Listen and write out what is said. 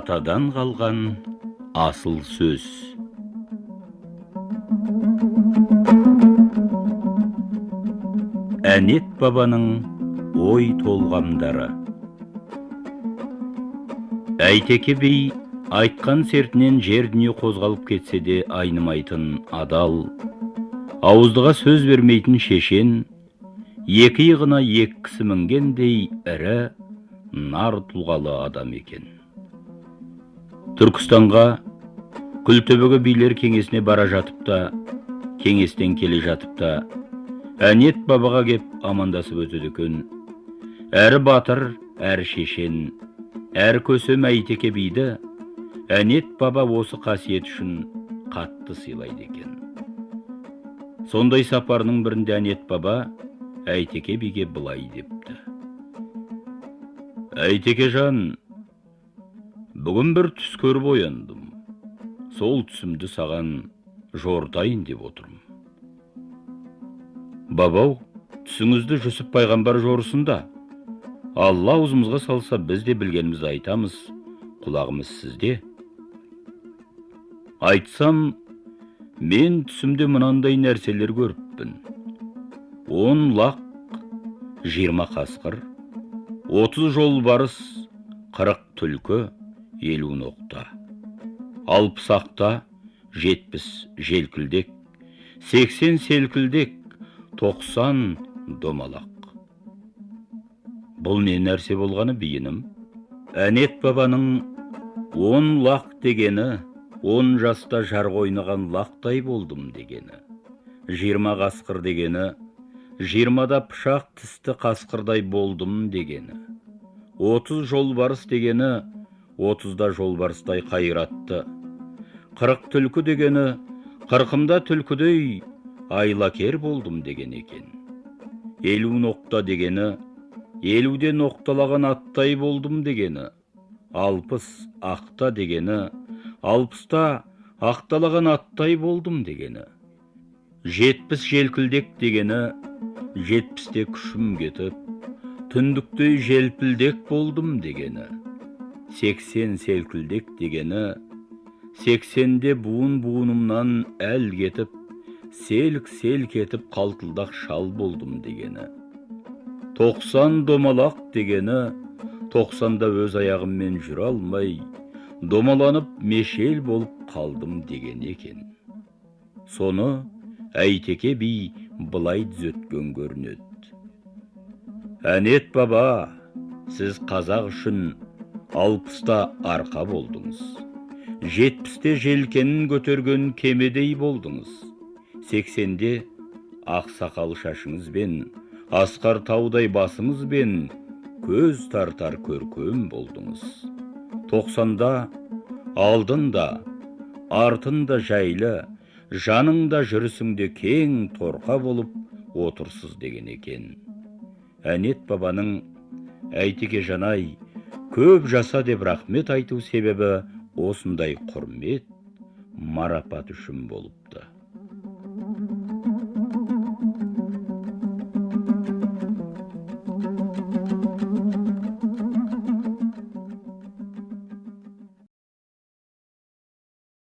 Атадан қалған асыл сөз. Әнет бабаның ой толғамдары. Әйтеке би айтқан сертінен жер дүние қозғалып кетсе де айнымайтын адал, ауыздыға сөз бермейтін шешен, екі иығына екі кісі мінгендей ірі нар тұлғалы адам екен. Түркістанға Күлтөбеге билер кеңесіне бара жатып та, кеңестен келе жатып та, Әнет бабаға кеп амандасып өтеді екен. Әрі батыр, әрі шешен, әрі көсем Әйтеке биді Әнет баба осы қасиет үшін қатты сыйлайды екен. Сондай сапарының бірінде Әнет баба Әйтеке биге былай депті: Әйтеке жан, бүгін бір түс көріп ояндым. Сол түсімді саған жортайын деп отырмын. Бабау, түсіңізді Жүсіп пайғамбар жорысында. Алла аузымызға салса, біз де білгенімізді айтамыз, құлағымыз сізде. Айтсам, мен түсімде мынандай нәрселер көріппін. 10 лақ, 20 қасқыр, 30 жолбарыс, 40 түлкі, 50 ноқта, 60 ақта, 70 желкілдек, 80 селкілдек, 90 домалақ. Бұл не нәрсе болғаны бейінім? Әнет бабаның 10 лақ дегені, 10 жаста жар ойнаған лақтай болдым дегені. 20 қасқыр дегені, 20-да пышақ тісті қасқырдай болдым дегені. 30 жолбарыс дегені, 30-да жолбарыстай қайратты. 40 түлкі дегені, 40-да түлкідей айлакер болдым деген екен. 50 ноқта дегені, 50-де ноқталаған аттай болдым дегені. 60 ақта дегені, 60-та ақталаған аттай болдым дегені. 70 желкілдек дегені, 70-те күшім кетіп, түндіктей желпілдек болдым дегені. 80 селкілдек дегені, 80-де буын-буынымнан әл кетіп, селк-селк етіп қалтылдақ шал болдым дегені. 90 домалақ дегені, 90-да өз аяғыммен жүре алмай, домаланып мешел болып қалдым деген екен. Соны Әйтеке би былай түзеткен көрінеді: Әнет баба, сіз қазақ үшін 60-та арқа болдыңыз. 70-те желкенін көтерген кемедей болдыңыз. 80-де ақсақал шашыңызбен, асқар таудай басыңызбен көз тартар көркем болдыңыз. 90-да алдында, артында жайлы, жаныңда жүрісіңде кең торқа болып отырсыз деген екен. Әнет бабаның Әйтеке жанай, көп жаса деп рахмет айту себебі осындай құрмет, марапат үшін болыпты.